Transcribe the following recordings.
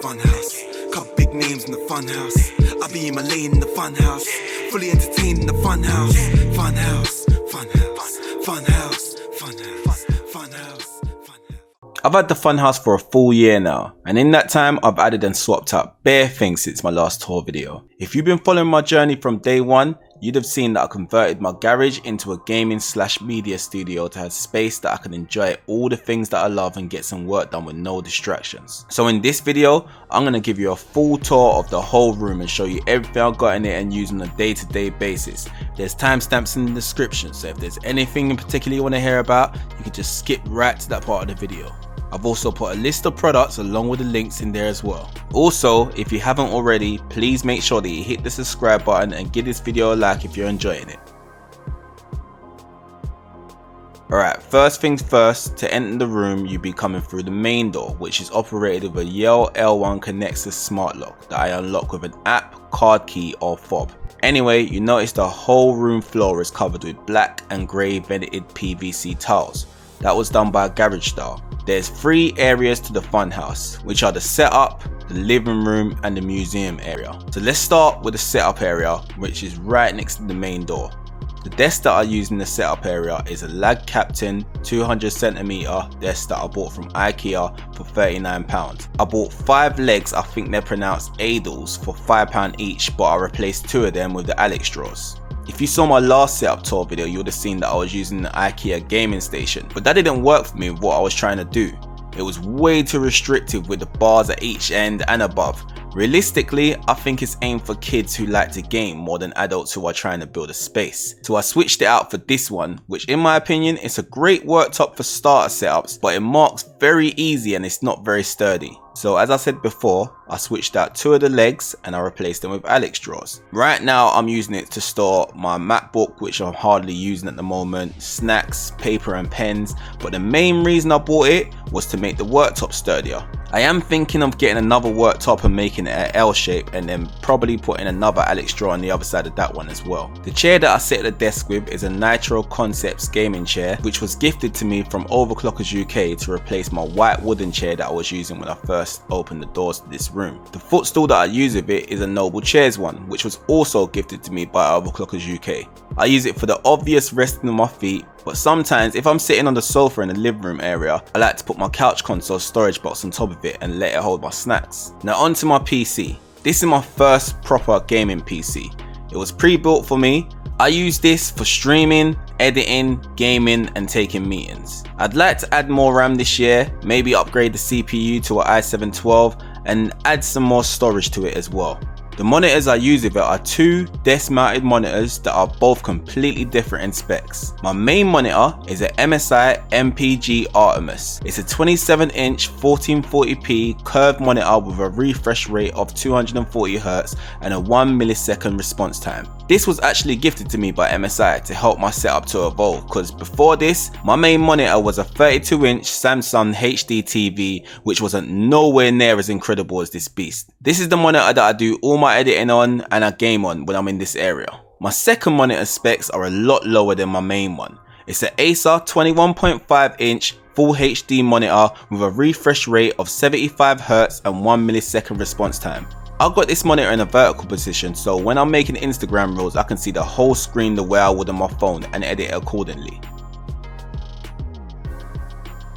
funhouse. Cut big names in the funhouse. I be in my lane in the funhouse. Fully entertained in the funhouse. Funhouse, funhouse, funhouse, funhouse, funhouse. I've had the funhouse for a full year now, and in that time I've added and swapped up bare things since my last tour video. If you've been following my journey from day one, you'd have seen that I converted my garage into a gaming / media studio to have space that I can enjoy all the things that I love and get some work done with no distractions. So in this video, I'm going to give you a full tour of the whole room and show you everything I've got in it and use on a day-to-day basis. There's timestamps in the description, so if there's anything in particular you want to hear about, you can just skip right to that part of the video. I've also put a list of products along with the links in there as well. Also, if you haven't already, please make sure that you hit the subscribe button and give this video a like if you're enjoying it. Alright, first things first, to enter the room you'll be coming through the main door, which is operated with a Yale L1 Connexus smart lock that I unlock with an app, card key or fob. Anyway, you notice the whole room floor is covered with black and grey vented PVC tiles. That was done by Garage Style. There's 3 areas to the funhouse, which are the setup, the living room and the museum area. So let's start with the setup area, which is right next to the main door. The desk that I use in the setup area is a Lag Captain 200cm desk that I bought from IKEA for £39. I bought 5 legs, I think they're pronounced Adels, for £5 each, but I replaced 2 of them with the Alex drawers. If you saw my last setup tour video, you would have seen that I was using the IKEA gaming station, but that didn't work for me with what I was trying to do. It was way too restrictive with the bars at each end and above. Realistically, I think it's aimed for kids who like to game more than adults who are trying to build a space. So I switched it out for this one, which in my opinion is a great worktop for starter setups, but it marks very easy and it's not very sturdy. So as I said before, I switched out 2 of the legs and I replaced them with Alex drawers. Right now I'm using it to store my MacBook, which I'm hardly using at the moment, snacks, paper and pens, but the main reason I bought it was to make the worktop sturdier. I am thinking of getting another worktop and making it an L shape and then probably putting another Alex drawer on the other side of that one as well. The chair that I sit at the desk with is a Nitro Concepts gaming chair, which was gifted to me from Overclockers UK to replace my white wooden chair that I was using when I first opened the doors to this room. The footstool that I use with it is a Noble Chairs one, which was also gifted to me by Overclockers UK. I use it for the obvious resting of my feet, but sometimes if I'm sitting on the sofa in the living room area, I like to put my couch console storage box on top of it and let it hold my snacks. Now onto my PC. This is my first proper gaming PC. It was pre-built for me. I use this for streaming, editing, gaming and taking meetings. I'd like to add more RAM this year, maybe upgrade the CPU to an i7-12 and add some more storage to it as well. The monitors I use with it are 2 desk mounted monitors that are both completely different in specs. My main monitor is an MSI MPG Artemis. It's a 27-inch 1440p curved monitor with a refresh rate of 240Hz and a 1 millisecond response time. This was actually gifted to me by MSI to help my setup to evolve, because before this, my main monitor was a 32-inch Samsung HD TV, which wasn't nowhere near as incredible as this beast. This is the monitor that I do all my editing on and I game on when I'm in this area. My second monitor specs are a lot lower than my main one. It's an Acer 21.5-inch Full HD monitor with a refresh rate of 75Hz and 1 millisecond response time. I've got this monitor in a vertical position, so when I'm making Instagram reels I can see the whole screen the way I would on my phone and edit it accordingly.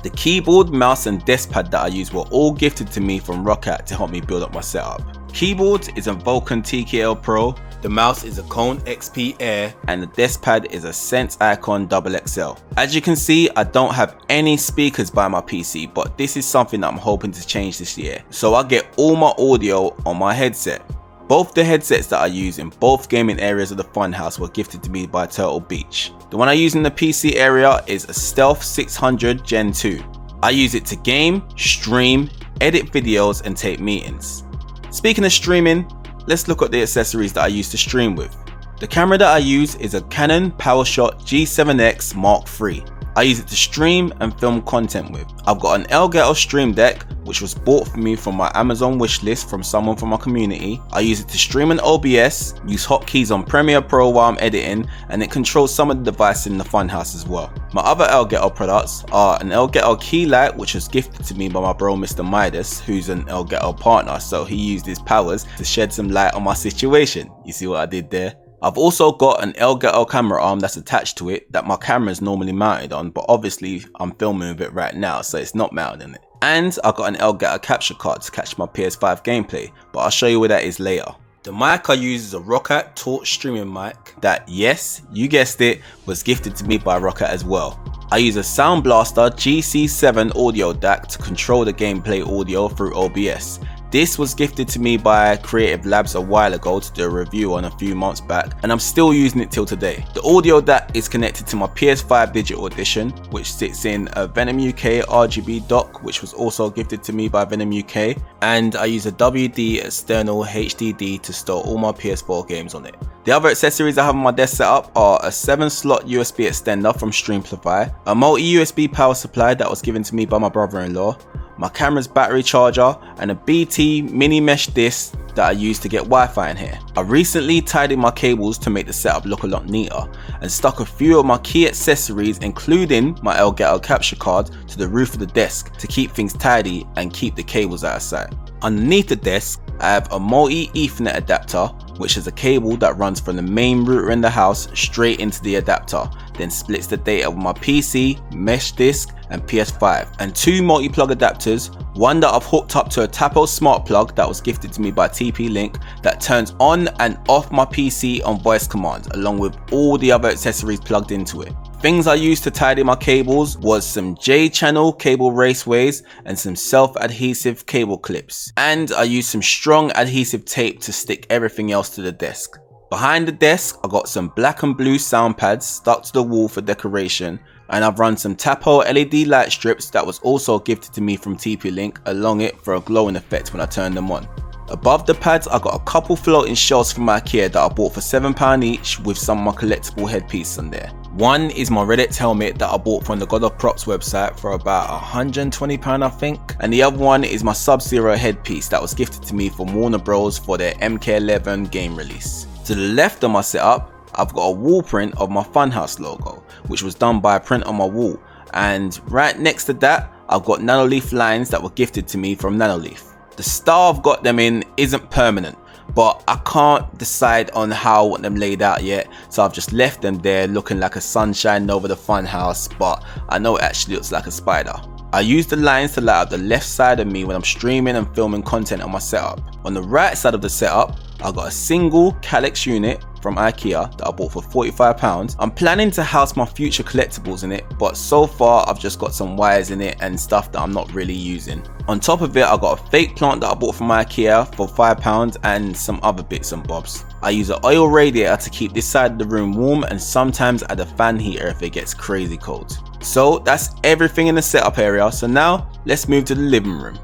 The keyboard, mouse and desk pad that I use were all gifted to me from Roccat to help me build up my setup. Keyboard is a Vulcan TKL Pro, the mouse is a Kone XP Air and the desk pad is a Sense Icon XXL. As you can see, I don't have any speakers by my PC, but this is something that I'm hoping to change this year, so I get all my audio on my headset. Both the headsets that I use in both gaming areas of the funhouse were gifted to me by Turtle Beach. The one I use in the PC area is a Stealth 600 Gen 2. I use it to game, stream, edit videos and take meetings. Speaking of streaming, let's look at the accessories that I use to stream with. The camera that I use is a Canon PowerShot G7X Mark III. I use it to stream and film content with. I've got an Elgato Stream Deck, which was bought for me from my Amazon wishlist from someone from my community. I use it to stream in OBS, use hotkeys on Premiere Pro while I'm editing, and it controls some of the devices in the Funhouse as well. My other Elgato products are an Elgato key light, which was gifted to me by my bro Mr. Midas, who's an Elgato partner, so he used his powers to shed some light on my situation. You see what I did there? I've also got an Elgato camera arm that's attached to it that my camera is normally mounted on, but obviously I'm filming with it right now, so it's not mounted in it. And I've got an Elgato capture card to catch my PS5 gameplay, but I'll show you where that is later. The mic I use is a Roccat Torch streaming mic that, yes, you guessed it, was gifted to me by Roccat as well. I use a Sound Blaster GC7 audio DAC to control the gameplay audio through OBS. This was gifted to me by Creative Labs a while ago to do a review on a few months back, and I'm still using it till today. The audio DAC is connected to my PS5 Digital Edition, which sits in a Venom UK RGB dock, which was also gifted to me by Venom UK, and I use a WD external HDD to store all my PS4 games on it. The other accessories I have on my desk set up are a 7-slot USB extender from Streamplify, a multi-USB power supply that was given to me by my brother-in-law, my camera's battery charger, and a BT mini mesh disc that I use to get Wi-Fi in here. I recently tidied my cables to make the setup look a lot neater and stuck a few of my key accessories, including my Elgato capture card, to the roof of the desk to keep things tidy and keep the cables out of sight. Underneath the desk, I have a multi-Ethernet adapter, which is a cable that runs from the main router in the house straight into the adapter, then splits the data with my PC, mesh disc, and PS5, and 2 multi-plug adapters, one that I've hooked up to a Tapo smart plug that was gifted to me by TP-Link that turns on and off my PC on voice command, along with all the other accessories plugged into it. Things I used to tidy my cables was some J-channel cable raceways and some self-adhesive cable clips, and I used some strong adhesive tape to stick everything else to the desk. Behind the desk, I got some black and blue sound pads stuck to the wall for decoration, and I've run some Tapo LED light strips that was also gifted to me from TP-Link along it for a glowing effect when I turn them on. Above the pads, I got a couple floating shelves from IKEA that I bought for £7 each with some of my collectible headpieces on there. One is my Reddit helmet that I bought from the God of Props website for about £120 I think, and the other one is my Sub-Zero headpiece that was gifted to me from Warner Bros for their MK11 game release. To the left of my setup, I've got a wall print of my Funhouse logo, which was done by a print on my wall, and right next to that I've got Nanoleaf lines that were gifted to me from Nanoleaf. The style I've got them in isn't permanent, but I can't decide on how I want them laid out yet, so I've just left them there looking like a sunshine over the Funhouse, but I know it actually looks like a spider. I use the lines to light up the left side of me when I'm streaming and filming content on my setup. On the right side of the setup, I've got a single Calyx unit from IKEA that I bought for £45. I'm planning to house my future collectibles in it, but so far I've just got some wires in it and stuff that I'm not really using. On top of it, I got a fake plant that I bought from IKEA for £5 and some other bits and bobs. I use an oil radiator to keep this side of the room warm and sometimes add a fan heater if it gets crazy cold. So that's everything in the setup area, so now let's move to the living room.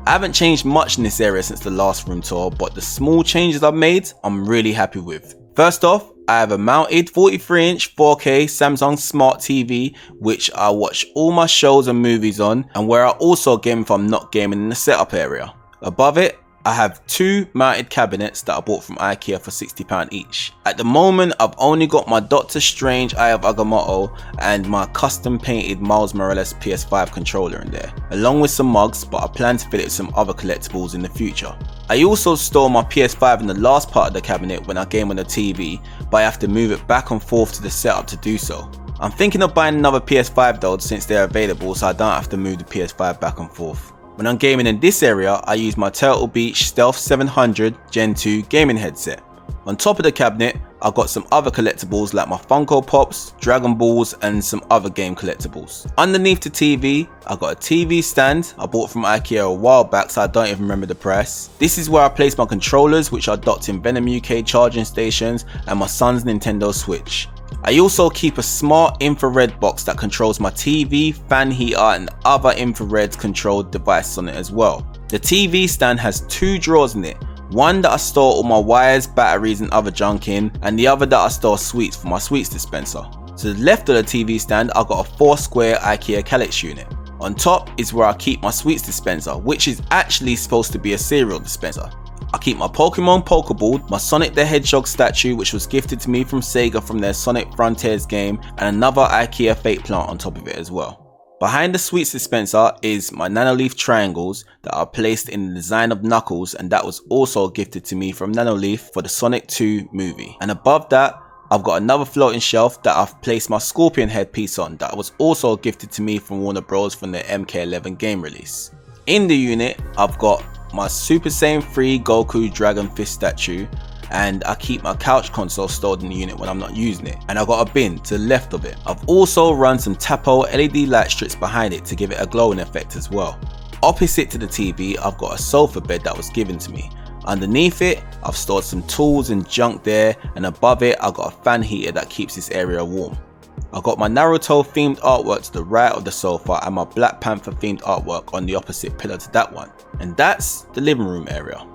I haven't changed much in this area since the last room tour, but the small changes I've made, I'm really happy with. First off, I have a mounted 43-inch 4K Samsung Smart TV, which I watch all my shows and movies on, and where I also game if I'm not gaming in the setup area. Above it, I have 2 mounted cabinets that I bought from IKEA for £60 each. At the moment, I've only got my Doctor Strange Eye of Agamotto and my custom painted Miles Morales PS5 controller in there, along with some mugs, but I plan to fill it with some other collectibles in the future. I also store my PS5 in the last part of the cabinet when I game on the TV, but I have to move it back and forth to the setup to do so. I'm thinking of buying another PS5 though since they're available, so I don't have to move the PS5 back and forth. When I'm gaming in this area, I use my Turtle Beach Stealth 700 Gen 2 gaming headset. On top of the cabinet, I've got some other collectibles like my Funko Pops, Dragon Balls, and some other game collectibles. Underneath the TV, I've got a TV stand I bought from IKEA a while back, so I don't even remember the price. This is where I place my controllers, which are docked in Venom UK charging stations, and my son's Nintendo Switch. I also keep a smart infrared box that controls my TV, fan heater, and other infrared controlled devices on it as well. The TV stand has 2 drawers in it. One that I store all my wires, batteries and other junk in, and the other that I store sweets for my sweets dispenser. To the left of the TV stand, I got a 4-square IKEA Kallax unit. On top is where I keep my sweets dispenser, which is actually supposed to be a cereal dispenser. I keep my Pokemon Pokeball, my Sonic the Hedgehog statue which was gifted to me from Sega from their Sonic Frontiers game, and another IKEA fake plant on top of it as well. Behind the sweets dispenser is my Nanoleaf triangles that are placed in the design of Knuckles, and that was also gifted to me from Nanoleaf for the Sonic 2 movie. And above that, I've got another floating shelf that I've placed my Scorpion headpiece on that was also gifted to me from Warner Bros from their MK11 game release. In the unit, I've got my Super Saiyan 3 Goku Dragon Fist statue, and I keep my couch console stored in the unit when I'm not using it, and I've got a bin to the left of it. I've also run some Tapo LED light strips behind it to give it a glowing effect as well. Opposite to the TV, I've got a sofa bed that was given to me. Underneath it, I've stored some tools and junk there, and above it, I've got a fan heater that keeps this area warm. I've got my Naruto themed artwork to the right of the sofa and my Black Panther themed artwork on the opposite pillar to that one. And that's the living room area.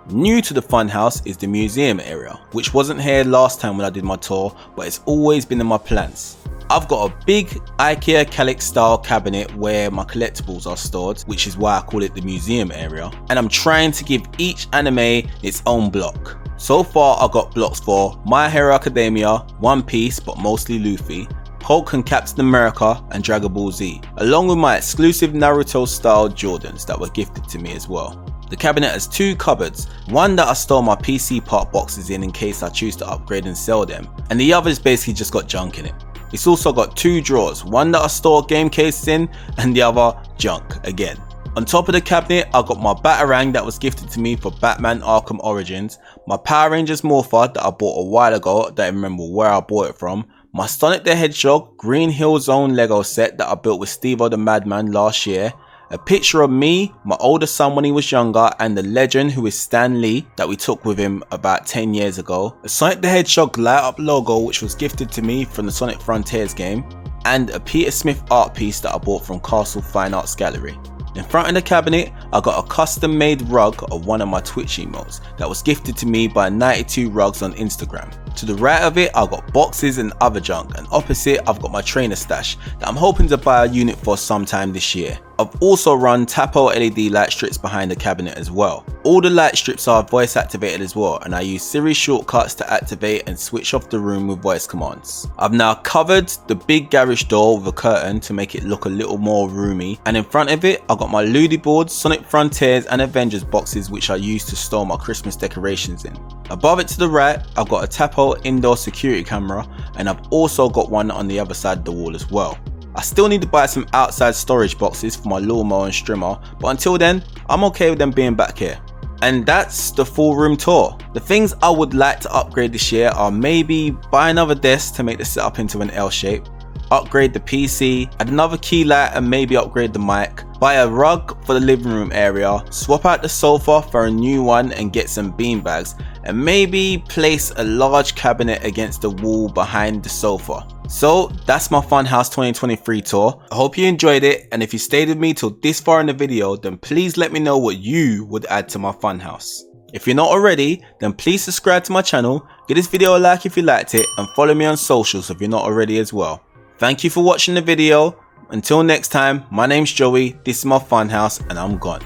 New to the funhouse is the museum area, which wasn't here last time when I did my tour, but it's always been in my plans. I've got a big IKEA Kallax style cabinet where my collectibles are stored, which is why I call it the museum area, and I'm trying to give each anime its own block. So far I got blocks for My Hero Academia, One Piece but mostly Luffy, Hulk and Captain America and Dragon Ball Z, along with my exclusive Naruto style Jordans that were gifted to me as well. The cabinet has 2 cupboards, one that I store my PC part boxes in case I choose to upgrade and sell them, and the other is basically just got junk in it. It's also got 2 drawers, one that I store game cases in and the other junk again. On top of the cabinet, I got my Batarang that was gifted to me for Batman Arkham Origins, my Power Rangers Morpher that I bought a while ago, I don't remember where I bought it from, my Sonic the Hedgehog Green Hill Zone Lego set that I built with Steve-O the Madman last year, a picture of me, my older son when he was younger, and the legend who is Stan Lee that we took with him about 10 years ago, a Sonic the Hedgehog light up logo which was gifted to me from the Sonic Frontiers game, and a Peter Smith art piece that I bought from Castle Fine Arts Gallery. In front of the cabinet, I got a custom made rug of one of my Twitch emotes that was gifted to me by 92 Rugs on Instagram. To the right of it, I've got boxes and other junk, and opposite I've got my trainer stash that I'm hoping to buy a unit for sometime this year. I've also run Tapo LED light strips behind the cabinet as well. All the light strips are voice activated as well, and I use Siri shortcuts to activate and switch off the room with voice commands. I've now covered the big garage door with a curtain to make it look a little more roomy, and in front of it I've got my Ludi boards, Sonic Frontiers and Avengers boxes which I use to store my Christmas decorations in. Above it to the right, I've got a Tapo indoor security camera, and I've also got one on the other side of the wall as well. I still need to buy some outside storage boxes for my lawnmower and strimmer, but until then, I'm okay with them being back here. And that's the full room tour. The things I would like to upgrade this year are maybe buy another desk to make the setup into an L shape, upgrade the PC, add another key light and maybe upgrade the mic, buy a rug for the living room area, swap out the sofa for a new one and get some beanbags, and maybe place a large cabinet against the wall behind the sofa. So that's my Funhouse 2023 tour. I hope you enjoyed it, and if you stayed with me till this far in the video, then please let me know what you would add to my Funhouse. If you're not already, then please subscribe to my channel, give this video a like if you liked it, and follow me on socials if you're not already as well. Thank you for watching the video. Until next time, my name's Joey, this is my Funhouse, and I'm gone.